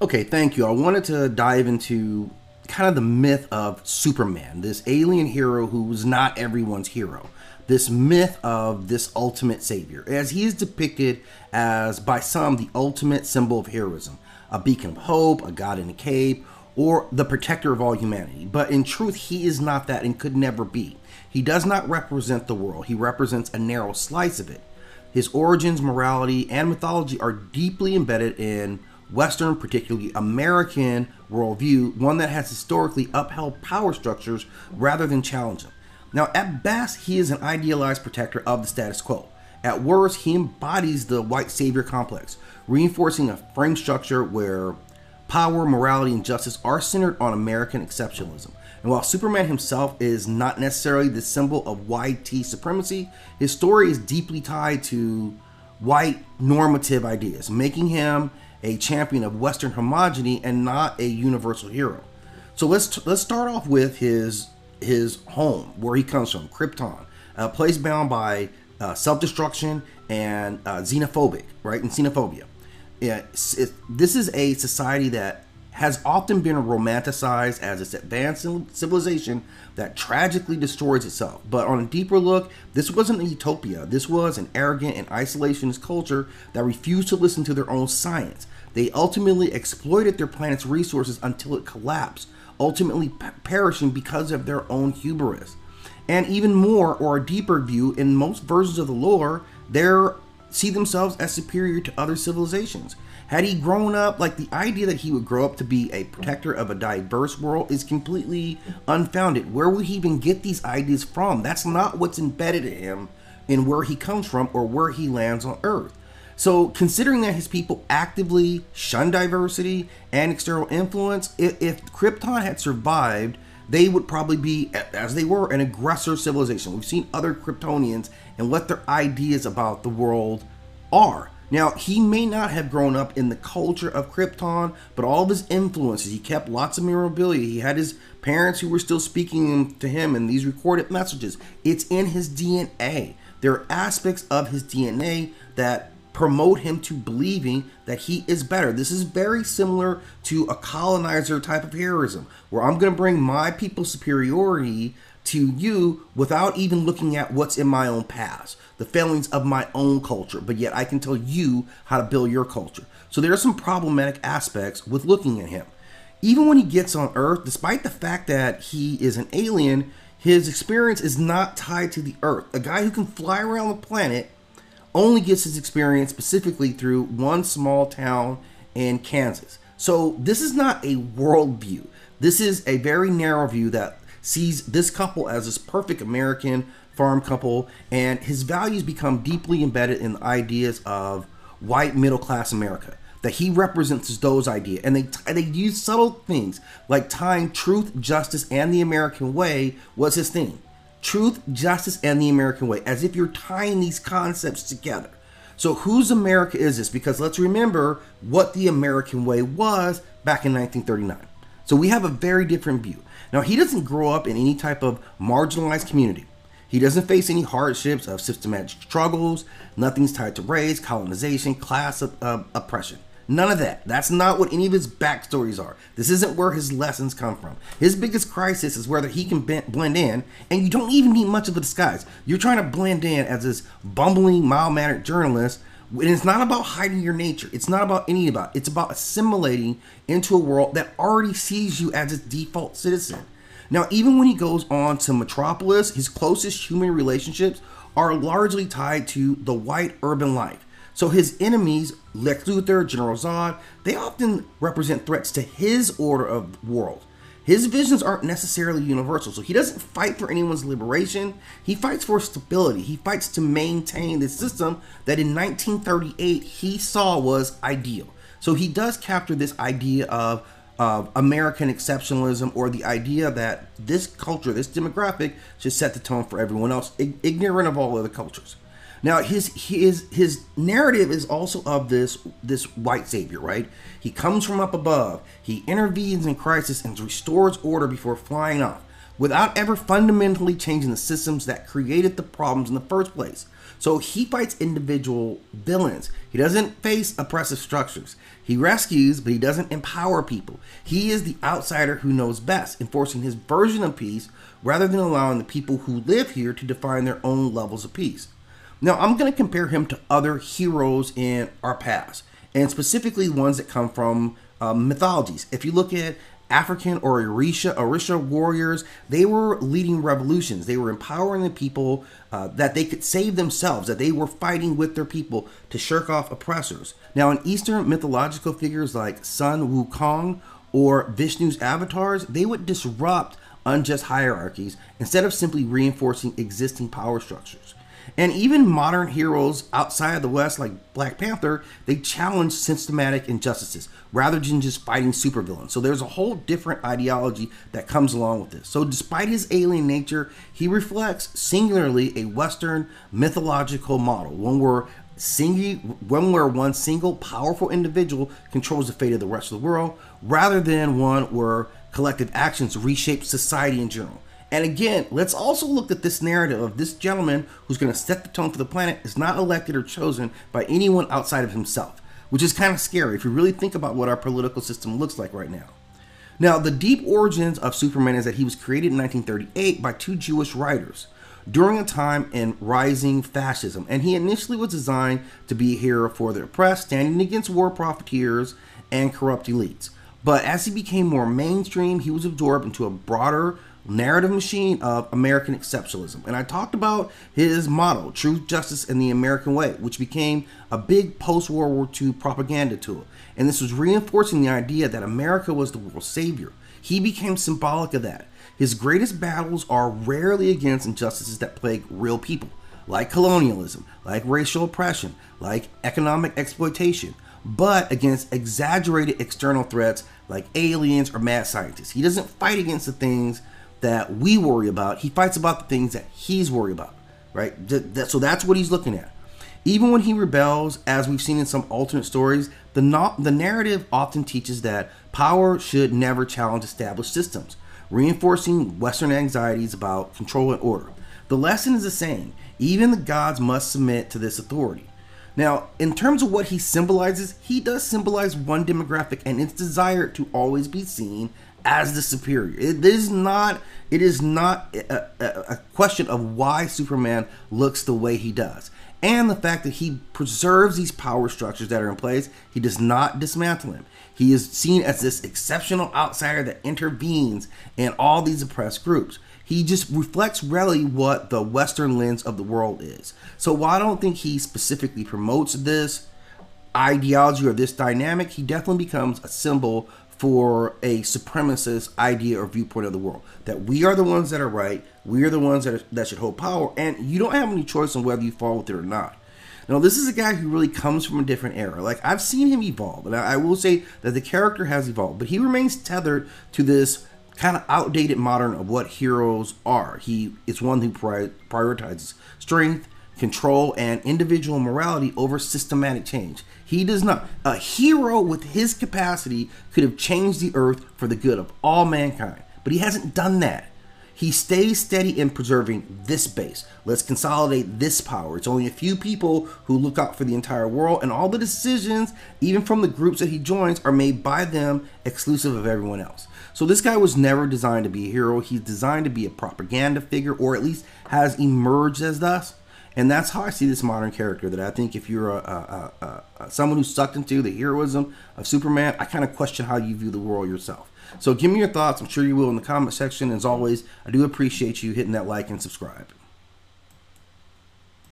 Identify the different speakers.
Speaker 1: Okay, thank you. I wanted to dive into kind of the myth of Superman, this alien hero who was not everyone's hero. This myth of this ultimate savior, as he is depicted as by some the ultimate symbol of heroism, a beacon of hope, a god in a cape, or the protector of all humanity. But in truth, he is not that and could never be. He does not represent the world, he represents a narrow slice of it. His origins, morality, and mythology are deeply embedded in Western, particularly American worldview, one that has historically upheld power structures rather than challenge them. Now, at best, he is an idealized protector of the status quo. At worst, he embodies the white savior complex, reinforcing a frame structure where power, morality, and justice are centered on American exceptionalism. And while Superman himself is not necessarily the symbol of white supremacy, his story is deeply tied to white normative ideas, making him a champion of Western homogeneity and not a universal hero. So let's start off with his home, where he comes from, Krypton, a place bound by self-destruction and xenophobic, right, and xenophobia. This is a society that has often been romanticized as this advanced civilization that tragically destroys itself. But on a deeper look, this wasn't a utopia. This was an arrogant and isolationist culture that refused to listen to their own science. They ultimately exploited their planet's resources until it collapsed, ultimately perishing because of their own hubris. And even more, or a deeper view, in most versions of the lore, they see themselves as superior to other civilizations. Had he grown up, like, the idea that he would grow up to be a protector of a diverse world is completely unfounded. Where would he even get these ideas from? That's not what's embedded in him, in where he comes from or where he lands on Earth. So considering that his people actively shun diversity and external influence, if Krypton had survived, they would probably be, as they were, an aggressor civilization. We've seen other Kryptonians and what their ideas about the world are. Now, he may not have grown up in the culture of Krypton, but all of his influences, he kept lots of memorabilia. He had his parents who were still speaking to him in these recorded messages. It's in his DNA. There are aspects of his DNA that promote him to believing that he is better. This is very similar to a colonizer type of heroism, where I'm going to bring my people's superiority to you without even looking at what's in my own past, the failings of my own culture, but yet I can tell you how to build your culture. So there are some problematic aspects with looking at him. Even when he gets on Earth, despite the fact that he is an alien, his experience is not tied to the Earth. A guy who can fly around the planet only gets his experience specifically through one small town in Kansas. So this is not a world view. This is a very narrow view that sees this couple as this perfect American farm couple, and his values become deeply embedded in the ideas of white middle class America. That he represents those ideas, and they use subtle things like tying truth, justice, and the American way was his thing. Truth, justice, and the American way, as if you're tying these concepts together. So whose America is this? Because let's remember what the American way was back in 1939. So we have a very different view. Now, he doesn't grow up in any type of marginalized community. He doesn't face any hardships of systematic struggles. Nothing's tied to race, colonization, class oppression. None of that. That's not what any of his backstories are. This isn't where his lessons come from. His biggest crisis is whether he can blend in, and you don't even need much of a disguise. You're trying to blend in as this bumbling, mild-mannered journalist, and it's not about hiding your nature. It's not about any of that. It's about assimilating into a world that already sees you as its default citizen. Now, even when he goes on to Metropolis, his closest human relationships are largely tied to the white urban life. So his enemies, Lex Luthor, General Zod, they often represent threats to his order of world. His visions aren't necessarily universal, so he doesn't fight for anyone's liberation. He fights for stability. He fights to maintain the system that in 1938 he saw was ideal. So he does capture this idea of American exceptionalism, or the idea that this culture, this demographic, should set the tone for everyone else, ignorant of all other cultures. Now, his narrative is also of this white savior, right? He comes from up above. He intervenes in crisis and restores order before flying off. without ever fundamentally changing the systems that created the problems in the first place. So he fights individual villains. He doesn't face oppressive structures. He rescues, but he doesn't empower people. He is the outsider who knows best, enforcing his version of peace rather than allowing the people who live here to define their own levels of peace. Now, I'm going to compare him to other heroes in our past, and specifically ones that come from mythologies. If you look at African or Orisha warriors, they were leading revolutions. They were empowering the people that they could save themselves, that they were fighting with their people to shirk off oppressors. Now, in Eastern mythological figures like Sun Wukong or Vishnu's avatars, they would disrupt unjust hierarchies instead of simply reinforcing existing power structures. And even modern heroes outside of the West, like Black Panther, they challenge systematic injustices rather than just fighting supervillains. So there's a whole different ideology that comes along with this. So despite his alien nature, he reflects singularly a Western mythological model, one where one single powerful individual controls the fate of the rest of the world, rather than one where collective actions reshape society in general. And again, let's also look at this narrative of this gentleman who's going to set the tone for the planet is not elected or chosen by anyone outside of himself, which is kind of scary if you really think about what our political system looks like right now. Now, the deep origins of Superman is that he was created in 1938 by two Jewish writers during a time in rising fascism, and he initially was designed to be a hero for the oppressed, standing against war profiteers and corrupt elites. But as he became more mainstream, he was absorbed into a broader narrative machine of American exceptionalism. And I talked about his motto, truth, justice, and the American way, which became a big post-World War II propaganda tool. And this was reinforcing the idea that America was the world's savior. He became symbolic of that. His greatest battles are rarely against injustices that plague real people, like colonialism, like racial oppression, like economic exploitation, but against exaggerated external threats like aliens or mad scientists. He doesn't fight against the things that we worry about. He fights about the things that he's worried about, right? So that's what he's looking at. Even when he rebels, as we've seen in some alternate stories, the narrative often teaches that power should never challenge established systems, reinforcing Western anxieties about control and order. The lesson is the same. Even the gods must submit to this authority. Now, in terms of what he symbolizes, he does symbolize one demographic and its desire to always be seen as the superior. It is not a question of why Superman looks the way he does. And the fact that he preserves these power structures that are in place, he does not dismantle them. He is seen as this exceptional outsider that intervenes in all these oppressed groups. He just reflects really what the Western lens of the world is. So while I don't think he specifically promotes this ideology or this dynamic, he definitely becomes a symbol for a supremacist idea or viewpoint of the world. That we are the ones that are right, we are the ones that should hold power, and you don't have any choice on whether you fall with it or not. Now, this is a guy who really comes from a different era. Like, I've seen him evolve, and I will say that the character has evolved, but he remains tethered to this kind of outdated modern of what heroes are. He is one who prioritizes strength, control, and individual morality over systematic change. He does not. A hero with his capacity could have changed the earth for the good of all mankind, but he hasn't done that. He stays steady in preserving this base. Let's consolidate this power. It's only a few people who look out for the entire world, and all the decisions, even from the groups that he joins, are made by them, exclusive of everyone else. So this guy was never designed to be a hero. He's designed to be a propaganda figure, or at least has emerged as thus. And that's how I see this modern character, that I think if you're someone who's sucked into the heroism of Superman, I kind of question how you view the world yourself. So give me your thoughts. I'm sure you will in the comment section. As always, I do appreciate you hitting that like and subscribe.